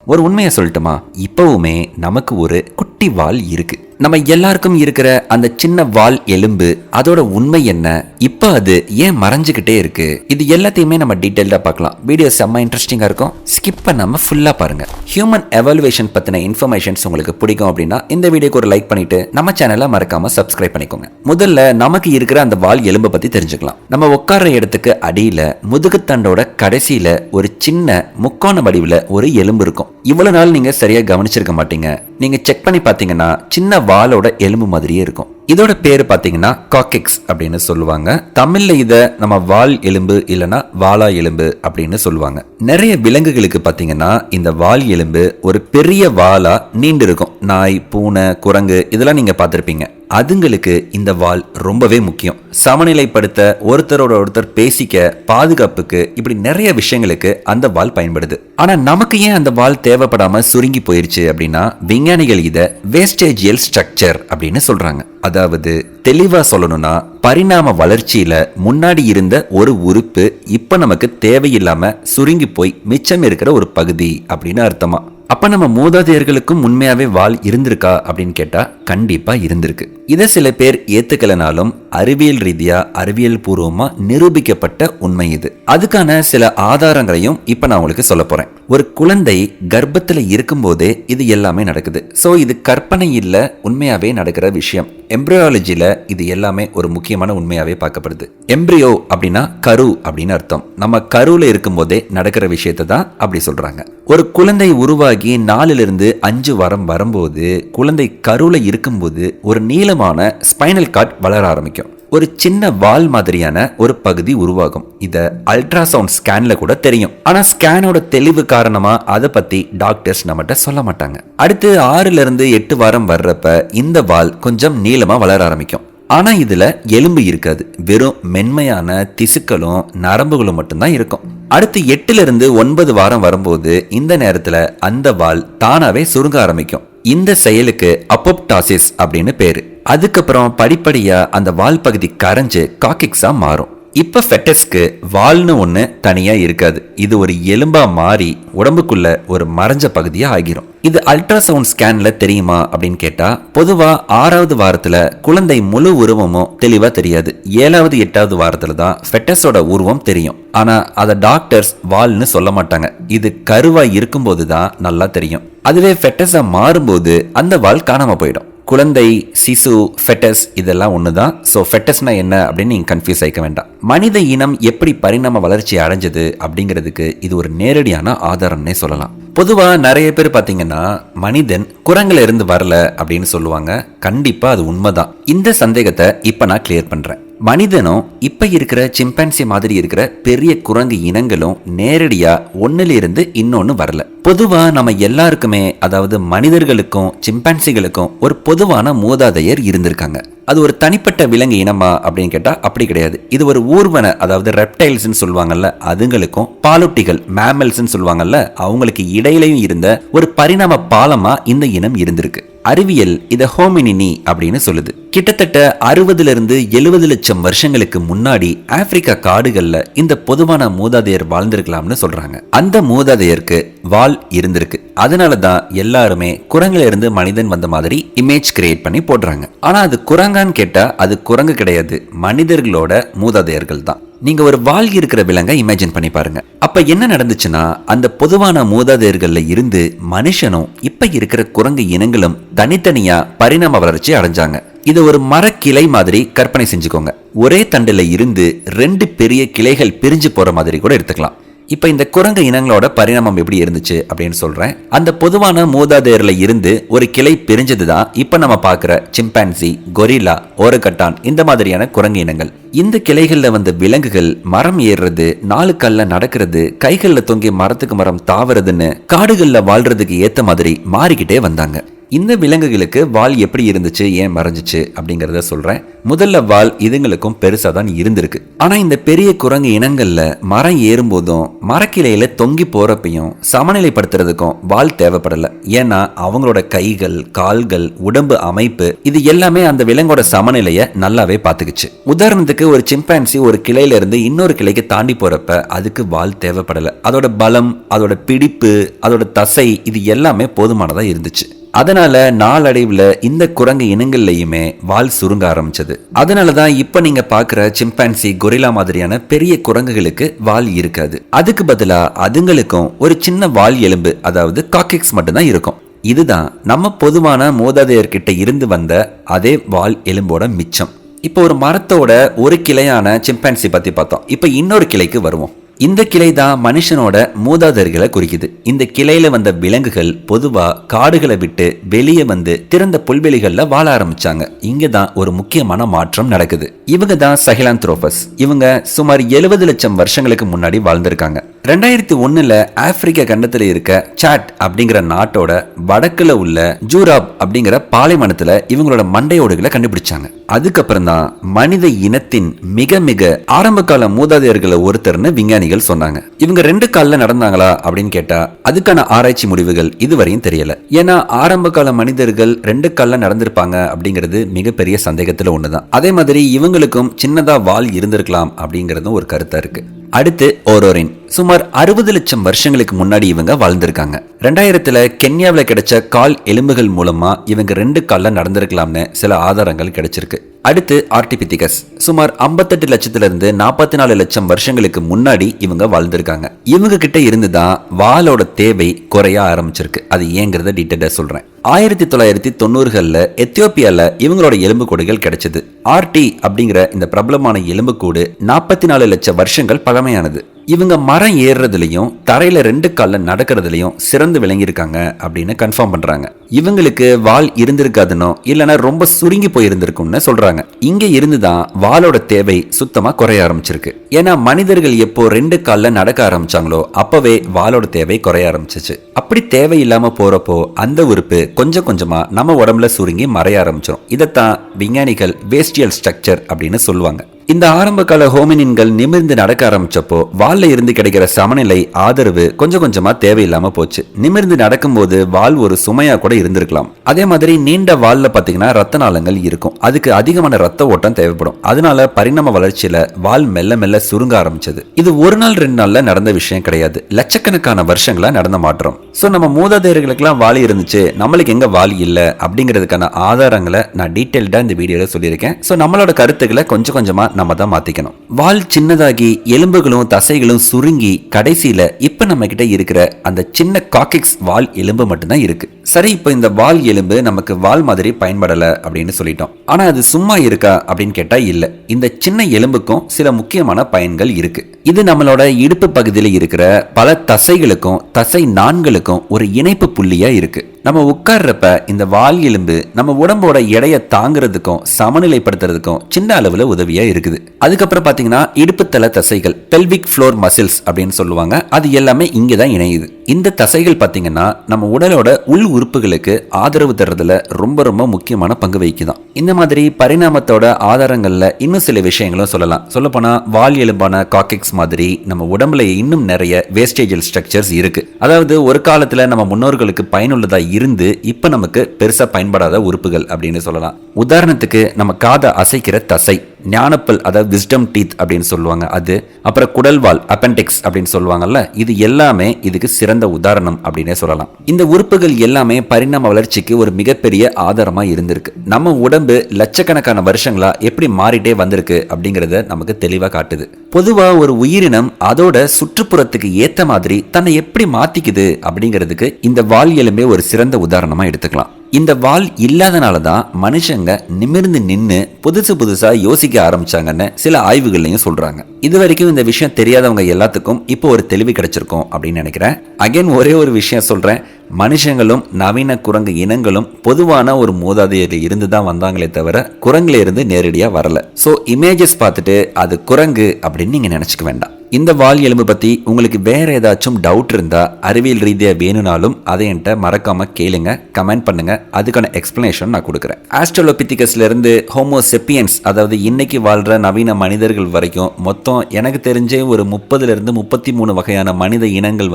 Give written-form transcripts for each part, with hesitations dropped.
ஒரு உண்மையை சொல்லட்டுமா, இப்பவுமே நமக்கு ஒரு குட்டி வால் இருக்கு. நம்ம எல்லாருக்கும் இருக்கிற அந்த சின்ன வால் எலும்பு, அதோட உண்மை என்ன, இப்ப அது ஏன் மறைஞ்சுக்கிட்டே இருக்கு, இது எல்லாத்தையுமே நம்ம டீடைல்டா பார்க்கலாம். வீடியோ செம்ம இன்ட்ரெஸ்டிங்கா இருக்கும், ஸ்கிப் பண்ணாம ஃபுல்லா பாருங்க. ஹியூமன் எவாலுவேஷன் பத்தின இன்ஃபர்மேஷன்ஸ் உங்களுக்கு பிடிக்கும் அப்படின்னா இந்த வீடியோக்கு ஒரு லைக் பண்ணிட்டு நம்ம சேனலை மறக்காம சப்ஸ்கிரைப் பண்ணிக்கோங்க. முதல்ல நமக்கு இருக்கிற அந்த வால் எலும்பை பத்தி தெரிஞ்சுக்கலாம். நம்ம உட்கார்ற இடத்துக்கு அடியில முதுகுத்தண்டோட கடைசியில ஒரு சின்ன முக்கோண வடிவில் ஒரு எலும்பு இருக்கும். இவ்வளவு நாள் நீங்க சரியா கவனிச்சிருக்க மாட்டீங்க. நீங்க செக் பண்ணி பாத்தீங்கன்னா சின்ன வாலோட எலும்பு மாதிரியே இருக்கும். இதோட பேரு பாத்தீங்கன்னா காக்கெக்ஸ் அப்படின்னு சொல்லுவாங்க. தமிழ்ல இத நம்ம வால் எலும்பு இல்லனா வாலா எலும்பு அப்படின்னு சொல்லுவாங்க. நிறைய விலங்குகளுக்கு பாத்தீங்கன்னா இந்த வால் எலும்பு ஒரு பெரிய வாலா நீண்டு இருக்கும். நாய், பூனை, குரங்கு இதெல்லாம் நீங்க பார்த்திருப்பீங்க. அதுங்களுக்கு இந்த வால் ரொம்பவே முக்கியம். சமநிலைப்படுத்த, ஒருத்தரோட ஒருத்தர் பேசிக்க, பாதுகாப்புக்கு, இப்படி நிறைய விஷயங்களுக்கு அந்த வால் பயன்படுது. ஆனா நமக்கு ஏன் அந்த வால் தேவைப்படாம சுருங்கி போயிருச்சு அப்படின்னா, விஞ்ஞானிகள் இத வேஸ்டேஜியல் ஸ்ட்ரக்சர் அப்படின்னு சொல்றாங்க. அதாவது தெளிவா சொல்லணும்னா, பரிணாம வளர்ச்சியில முன்னாடி இருந்த ஒரு உறுப்பு இப்ப நமக்கு தேவையில்லாம சுருங்கி போய் மிச்சம் இருக்கிற ஒரு பகுதி அப்படின்னு அர்த்தமா. அப்ப நம்ம மூதாதையர்களுக்கும் உண்மையாவே வால் இருந்திருக்கா அப்படின்னு கேட்டா கண்டிப்பா இருந்திருக்கு. இதை சில பேர் ஏத்துக்கலனாலும் அறிவியல் ரீதியா, அறிவியல் பூர்வமா நிரூபிக்கப்பட்ட உண்மை இது. அதுக்கான சில ஆதாரங்களையும் இப்ப நான் உங்களுக்கு சொல்ல போறேன். ஒரு குழந்தை கர்ப்பத்துல இருக்கும் போதே இது எல்லாமே நடக்குது. சோ இது கற்பனை இல்ல, உண்மையாவே நடக்கிற விஷயம். எம்ப்ரியாலஜில இது எல்லாமே ஒரு முக்கியமான உண்மையாவே பார்க்கப்படுது. எம்ப்ரியோ அப்படின்னா கரு அப்படின்னு அர்த்தம். நம்ம கருவுல இருக்கும் போதே நடக்கிற விஷயத்தை தான் அப்படி சொல்றாங்க. ஒரு குழந்தை உருவாகி 4-5 வாரம் வரும்போது, குழந்தை கருவுல இருக்கும்போது ஒரு நீளமான ஸ்பைனல் கார்ட் வளர ஆரம்பிக்கும். ஒரு சின்ன வால் மாதிரியான ஒரு பகுதி உருவாகும். இத அல்ட்ராசவுண்ட் ஸ்கேன்ல கூட தெரியும். ஆனா ஸ்கேனோட தெளிவு காரணமா அதை பத்தி டாக்டர்ஸ் நம்மகிட்ட சொல்ல மாட்டாங்க. அடுத்து 6-8 வாரம் வர்றப்ப இந்த வால் கொஞ்சம் நீளமா வளர ஆரம்பிக்கும். ஆனா இதுல எலும்பு இருக்காது. வெறும் மென்மையான திசுக்களும் நரம்புகளும் மட்டும்தான் இருக்கும். அடுத்து 8-9 வாரம் வரும்போது இந்த நேரத்துல அந்த வால் தானாவே சுருங்க ஆரம்பிக்கும். இந்த செயலுக்கு அப்போப்டாசிஸ் அப்படின்னு பேரு. அதுக்கப்புறம் படிப்படியா அந்த வால் பகுதி கரைஞ்சு காக்கெக்ஸா மாறும். இப்ப ஃபெட்டஸ்க்கு வால்னு ஒண்ணு தனியா இருக்காது. இது ஒரு எலும்பா மாறி உடம்புக்குள்ள ஒரு மறைஞ்ச பகுதியா ஆகிரும். இது அல்ட்ராசவுண்ட் ஸ்கேன்ல தெரியுமா அப்படின்னு கேட்டா, பொதுவா 6வது வாரத்துல குழந்தை முழு உருவமும் தெளிவா தெரியாது. 7வது-8வது வாரத்துல தான் ஃபெட்டஸோட உருவம் தெரியும். ஆனா அத டாக்டர்ஸ் வால்னு சொல்ல மாட்டாங்க. இது கருவா இருக்கும்போது தான் நல்லா தெரியும். அதுவே ஃபெட்டஸா மாறும்போது அந்த வால் காணாம போயிடும். குழந்தை, சிசு, ஃபெட்டஸ் இதெல்லாம் ஒண்ணுதான். சோ ஃபெட்டஸ்னா என்ன அப்படின்னு நீங்க கன்ஃபியூஸ் ஆயிக்க வேண்டாம். மனித இனம் எப்படி பரிணாம வளர்ச்சி அடைஞ்சது அப்படிங்கிறதுக்கு இது ஒரு நேரடியான ஆதாரம்னே சொல்லலாம். பொதுவா நிறைய பேர் பாத்தீங்கன்னா மனிதன் குரங்குல இருந்து வரல அப்படின்னு சொல்லுவாங்க. கண்டிப்பா அது உண்மைதான். இந்த சந்தேகத்தை இப்ப நான் கிளியர் பண்றேன். மனிதனும் இப்ப இருக்கிற சிம்பான்சி மாதிரி இருக்கிற பெரிய குரங்கு இனங்களும் நேரடியா ஒன்னிலிருந்து இன்னொன்னு வரல. பொதுவா நம்ம எல்லாருக்குமே, அதாவது மனிதர்களுக்கும் சிம்பான்சிகளுக்கும் ஒரு பொதுவான மூதாதையர் இருந்திருக்காங்க. அது ஒரு தனிப்பட்ட விலங்கு இனமா அப்படின்னு கேட்டா அப்படி கிடையாது. இது ஒரு ஊர்வன, அதாவது ரெப்டைல்ஸ் சொல்லுவாங்கல்ல, அதுங்களுக்கும் பாலூட்டிகள் மேமல்ஸ் சொல்லுவாங்கல்ல, அவங்களுக்கு இடையிலையும் இருந்த ஒரு பரிணாம பாலமா இந்த இனம் இருந்திருக்கு. அறிவியல் இத ஹோமினினி அப்படின்னு சொல்லுது. கிட்டத்தட்ட 60-70 லட்சம் வருஷங்களுக்கு முன்னாடி ஆப்பிரிக்கா காடுகள்ல இந்த பொதுவான மூதாதையர் வாழ்ந்திருக்கலாம்னு சொல்றாங்க. அந்த மூதாதையருக்கு வால் இருந்திருக்கு. அதனாலதான் எல்லாருமே குரங்குல இருந்து மனிதன் வந்த மாதிரி இமேஜ் கிரியேட் பண்ணி போடுறாங்க. ஆனா அது குரங்கான்னு கேட்டா அது குரங்கு கிடையாது, மனிதர்களோட மூதாதையர்கள் தான். நீங்க ஒரு வால் இருக்கிற விலங்கை இமேஜின் பண்ணி பாருங்க. அப்ப என்ன நடந்துச்சுன்னா, அந்த பொதுவான மூதாதையர்கள்ல இருந்து மனுஷனும் இப்ப இருக்கிற குரங்கு இனங்களும் தனித்தனியா பரிணாம வளர்ச்சி அடைஞ்சாங்க. இதை ஒரு மரக்கிளை மாதிரி கற்பனை செஞ்சுக்கோங்க. ஒரே தண்டுல இருந்து 2 பெரிய கிளைகள் பிரிஞ்சு போற மாதிரி கூட எடுத்துக்கலாம். இப்ப இந்த குரங்கு இனங்களோட பரிணாமம் எப்படி இருந்துச்சு அப்படின்னு சொல்றேன். அந்த பொதுவான மூதாதையர்ல இருந்து ஒரு கிளை பிரிஞ்சதுதான் இப்ப நம்ம பாக்குற சிம்பான்சி, கொரில்லா, ஓரகட்டான் இந்த மாதிரியான குரங்கு இனங்கள். இந்த கிளைகள்ல வந்த விலங்குகள் மரம் ஏறுறது, 4 கால்ல நடக்கிறது, கைகள்ல தொங்கி மரத்துக்கு மரம் தாவறதுன்னு காடுகள்ல வாழ்றதுக்கு ஏத்த மாதிரி மாறிக்கிட்டே வந்தாங்க. இந்த விலங்குகளுக்கு வால் எப்படி இருந்துச்சு, ஏன் மறைஞ்சிச்சு அப்படிங்கறத சொல்றேன். முதல்ல வால் இதுங்களுக்கும் பெருசா தான் இருந்திருக்கு. ஆனா இந்த பெரிய குரங்கு இனங்கள்ல மரம் ஏறும் போதும் மரக்கிளையில தொங்கி போறப்பையும் சமநிலைப்படுத்துறதுக்கும் வால் தேவைப்படல. ஏன்னா அவங்களோட கைகள், கால்கள், உடம்பு அமைப்பு இது எல்லாமே அந்த விலங்கோட சமநிலையை நல்லாவே பாத்துக்குச்சு. உதாரணத்துக்கு ஒரு சிம்பான்சி ஒரு கிளையில இருந்து இன்னொரு கிளைக்கு தாண்டி போறப்ப அதுக்கு வால் தேவைப்படல. அதோட பலம், அதோட பிடிப்பு, அதோட தசை இது எல்லாமே போதுமானதா இருந்துச்சு. அதனால நாளடைவுல இந்த குரங்கு இனங்கள்லயுமே வால் சுருங்க ஆரம்பிச்சது. அதனாலதான் இப்ப நீங்க பாக்குற சிம்பான்சி, கொரில்லா மாதிரியான பெரிய குரங்குகளுக்கு வால் இருக்காது. அதுக்கு பதிலா அதுங்களுக்கும் ஒரு சின்ன வால் எலும்பு, அதாவது காக்கெக்ஸ் மட்டும்தான் இருக்கும். இதுதான் நம்ம பொதுவான மூதாதையர்கிட்ட இருந்து வந்த அதே வால் எலும்போட மிச்சம். இப்போ ஒரு மரத்தோட ஒரு கிளையான சிம்பான்சி பத்தி பார்த்தோம். இப்ப இன்னொரு கிளைக்கு வருவோம். இந்த கிளை தான் மனுஷனோட மூதாதையர்களை குறிக்குது. இந்த கிளையில வந்த விலங்குகள் பொதுவா காடுகளை விட்டு வெளியே வந்து திறந்த புல்வெளிகள்ல வாழ ஆரம்பிச்சாங்க. இங்க தான் ஒரு முக்கியமான மாற்றம் நடக்குது. இவங்க தான் சஹெலான்த்ரோபஸ். இவங்க சுமார் 70 லட்சம் வருஷங்களுக்கு முன்னாடி வாழ்ந்திருக்காங்க. 2001 ஆப்பிரிக்க கண்டத்துல இருக்க சாட் அப்படிங்கிற நாட்டோட வடக்குல உள்ள ஜூராப் அப்படிங்கிற பாலைவனத்துல இவங்களோட மண்டையோடுகளை கண்டுபிடிச்சாங்க. அதுக்கப்புறம் தான் மனித இனத்தின் மிக மிக ஆரம்ப கால மூதாதையர்களை ஒருத்தர்னு விஞ்ஞானிகள் சொன்னாங்க. இவங்க 2 கால்ல நடந்தாங்களா அப்படின்னு கேட்டா அதுக்கான ஆராய்ச்சி முடிவுகள் இதுவரையும் தெரியல. ஏன்னா ஆரம்ப கால மனிதர்கள் 2 கால்ல நடந்திருப்பாங்க அப்படிங்கிறது மிகப்பெரிய சந்தேகத்துல ஒண்ணுதான். அதே மாதிரி இவங்களுக்கும் சின்னதா வால் இருந்திருக்கலாம் அப்படிங்கறதும் ஒரு கருத்தா இருக்கு. அடுத்து ஓரோரின். சுமார் 60 லட்சம் வருஷங்களுக்கு முன்னாடி இவங்க வாழ்ந்திருக்காங்க. 2000 கென்யாவில் கிடைச்ச கால் எலும்புகள் மூலமா இவங்க 2 கால்ல நடந்திருக்கலாம்னு சில ஆதாரங்கள் கிடைச்சிருக்கு. அடுத்து ஆர்டிபிதிகஸ். சுமார் 58 லட்சத்திலிருந்து 44 லட்சம் வருஷங்களுக்கு முன்னாடி இவங்க வாழ்ந்திருக்காங்க. இவங்க கிட்ட இருந்துதான் வாலோட தேவை குறைய ஆரம்பிச்சிருக்கு. அது ஏங்கிறத டீட்டெயிலா சொல்றேன். 1990களில் எத்தியோப்பியால இவங்களோட எலும்புக்கூடுகள் கிடைச்சது. ஆர்டி அப்படிங்கிற இந்த பிரபலமான எலும்புக்கூடு 44 லட்சம் வருஷங்கள் பழமையானது. இவங்க மரம் ஏறுறதுலயும் தரையில 2 கால்ல நடக்கிறதுலயும் சிறந்து விளங்கியிருக்காங்க அப்படின்னு கன்ஃபார்ம் பண்றாங்க. இவங்களுக்கு வால் இருந்திருக்காதுனோ இல்லைன்னா ரொம்ப சுருங்கி போயிருந்திருக்கும்னு சொல்றாங்க. இங்க இருந்துதான் வாலோட தேவை சுத்தமா குறைய ஆரம்பிச்சிருக்கு. ஏன்னா மனிதர்கள் எப்போ 2 கால்ல நடக்க ஆரம்பிச்சாங்களோ அப்பவே வாலோட தேவை குறைய ஆரம்பிச்சிச்சு. அப்படி தேவை இல்லாம போறப்போ அந்த உறுப்பு கொஞ்சம் கொஞ்சமா நம்ம உடம்புல சுருங்கி மறைய ஆரம்பிச்சிடும். இதைத்தான் விஞ்ஞானிகள் வேஸ்டியல் ஸ்ட்ரக்சர் அப்படின்னு சொல்லுவாங்க. இந்த ஆரம்ப கால ஹோமினின்கள் நிமிர்ந்து நடக்க ஆரம்பிச்சப்போ வால்ல இருந்து கிடைக்கிற சமநிலை, ஆதரவு கொஞ்சம் கொஞ்சமா தேவையில்லாம போச்சு. நிமிர்ந்து நடக்கும்போது வால் ஒரு சுமையா கூட இருந்திருக்கலாம். அதே மாதிரி நீண்ட வால்ல பாத்தீங்கன்னா ரத்த நாளங்கள் இருக்கும். அதுக்கு அதிகமான ரத்த ஓட்டம் தேவைப்படும். அதனால பரிணாம வளர்ச்சியில வால் மெல்ல மெல்ல சுருங்க ஆரம்பிச்சது. இது ஒரு நாள் 2 நாள்ல நடந்த விஷயம் கிடையாது. லட்சக்கணக்கான வருஷங்களா நடந்த மாற்றம். சோ நம்ம மூதாதையர்களுக்கெல்லாம் வால் இருந்துச்சு, நம்மளுக்கு எங்க வால் இல்ல அப்படிங்கிறதுக்கான ஆதாரங்களை நான் டீட்டெயில்டா இந்த வீடியோல சொல்லியிருக்கேன். சோ நம்மளோட கருத்துக்களை கொஞ்சம் கொஞ்சமா நம்ம தான் மாத்திக்கணும். வால் சின்னதாகி எலும்புகளும் தசைகளும் சுருங்கி கடைசியில இப்ப நம்ம கிட்ட இருக்கிற அந்த சின்ன காக்கெக்ஸ் வால் எலும்பு மட்டும்தான் இருக்கு. சரி, இப்ப இந்த வால் எலும்பு நமக்கு வால் மாதிரி பயன்படல அப்படின்னு சொல்லிட்டோம். ஆனா அது சும்மா இருக்கா அப்படின்னு கேட்டா இல்ல. இந்த சின்ன எலும்புக்கும் சில முக்கியமான பயன்கள் இருக்கு. இது நம்மளோட இடுப்பு பகுதியில் இருக்கிற பல தசைகளுக்கும் தசை நான்களுக்கும் ஒரு இணைப்பு புள்ளியா இருக்கு. நம்ம உட்கார்றப்ப இந்த வால் எலும்பு நம்ம உடம்போட எடையை தாங்கிறதுக்கும் சமநிலைப்படுத்துறதுக்கும் சின்ன அளவுல உதவியா இருக்குது. அதுக்கப்புறம் பாத்தீங்கன்னா இடுப்பு தலை தசைகள், பெல்விக் ஃப்ளோர் மசில்ஸ் அப்படின்னு சொல்லுவாங்க. அது எல்லாமே இங்கதான் இணையுது. இந்த தசைகள் பாத்தீங்கன்னா நம்ம உடலோட உள் உறுப்புகளுக்கு ஆதரவு தர்றதுல ரொம்ப ரொம்ப முக்கியமான பங்கு வகிக்குதான். இந்த மாதிரி பரிணாமத்தோட ஆதாரங்கள்ல இன்னும் சில விஷயங்களும் சொல்லலாம். சொல்ல போனா வால் எலும்பான காக்கெக்ஸ் மாதிரி நம்ம உடம்புல இன்னும் நிறைய வேஸ்டேஜல் ஸ்ட்ரக்சர்ஸ் இருக்கு. அதாவது ஒரு காலத்துல நம்ம முன்னோர்களுக்கு பயனுள்ளதா இருந்து இப்ப நமக்கு பெருசா பயன்படாத உறுப்புகள் அப்படின்னு சொல்லலாம். உதாரணத்துக்கு நம்ம காதை அசைக்கிற தசை, ஞானப்பல் அதாவது விஸ்டம் டீத் அப்படின்னு சொல்லுவாங்க, அது அப்புறம் குடல்வால் அப்பெண்டிக்ஸ் அப்படின்னு சொல்லுவாங்கல்ல, இது எல்லாமே இதுக்கு சிறந்த உதாரணம் அப்படின்னே சொல்லலாம். இந்த உறுப்புகள் எல்லாமே பரிணாம வளர்ச்சிக்கு ஒரு மிகப்பெரிய ஆதாரமா இருந்திருக்கு. நம்ம உடம்பு லட்சக்கணக்கான வருஷங்களா எப்படி மாறிட்டே வந்திருக்கு அப்படிங்கறத நமக்கு தெளிவா காட்டுது. பொதுவா ஒரு உயிரினம் அதோட சுற்றுப்புறத்துக்கு ஏத்த மாதிரி தன்னை எப்படி மாத்திக்குது அப்படிங்கிறதுக்கு இந்த வால் எலும்பே ஒரு சிறந்த உதாரணமா எடுத்துக்கலாம். இந்த வால் இல்லாதனாலதான் மனுஷங்க நிமிர்ந்து நின்னு புதுசா யோசிக்க ஆரம்பிச்சாங்கன்னு சில ஆய்வுகள்லையும் சொல்றாங்க. இது வரைக்கும் இந்த விஷயம் தெரியாதவங்க எல்லாத்துக்கும் இப்போ ஒரு தெளிவு கிடைச்சிருக்கும் அப்படின்னு நினைக்கிறேன். அகைன் ஒரே ஒரு விஷயம் சொல்றேன், மனுஷங்களும் நவீன குரங்கு இனங்களும் பொதுவான ஒரு மூதாதையரில் இருந்து தான் வந்தாங்களே தவிர குரங்குல இருந்து நேரடியா வரல. சோ இமேஜஸ் பார்த்துட்டு அது குரங்கு அப்படின்னு நீங்க நினைச்சுக்க வேண்டாம். இந்த வால் எலும்பு பத்தி உங்களுக்கு வேற ஏதாச்சும் டவுட் இருந்தா அறிவியல் ரீதியா வேணும்னாலும் அதை என்கிட்ட மறக்காம கேளுங்க, கமெண்ட் பண்ணுங்க. அதுக்கான எக்ஸ்பிளனேஷன் நான் கொடுக்குறேன். ஆஸ்ட்ரலோபித்திகஸ்ல இருந்து ஹோமோசெப்பியன்ஸ், அதாவது இன்னைக்கு வாழ்ற நவீன மனிதர்கள் வரைக்கும் மொத்தம் எனக்கு தெரிஞ்சே ஒரு 30 இருந்து 33 வகையான மனித இனங்கள்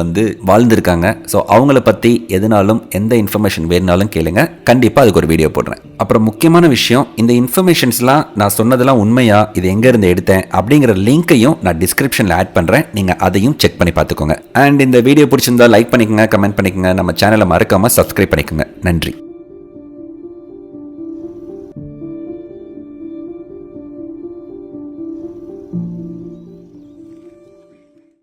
வாழ்ந்திருக்காங்க. ஸோ அவங்கள பத்தி எதுனாலும் எந்த இன்ஃபர்மேஷன் வேணுனாலும் கேளுங்க, கண்டிப்பா அதுக்கு ஒரு வீடியோ போடுறேன். அப்புறம் முக்கியமான விஷயம், இந்த இன்ஃபர்மேஷன்ஸ்லாம் நான் சொன்னதெல்லாம் உண்மையா, இது எங்க இருந்து எடுத்தேன் அப்படிங்கிற லிங்கையும் நான் டிஸ்கிரிப்ஷன்ல ஆட் பண்றேன். நீங்க அதையும் செக் பண்ணி பார்த்துக்கோங்க. அண்ட் இந்த வீடியோ பிடிச்சிருந்தா லைக் பண்ணிக்கோங்க, கமெண்ட் பண்ணிக்கோங்க. நம்ம சேனலை மறக்காம சப்ஸ்கிரைப் பண்ணிக்கோங்க. நன்றி.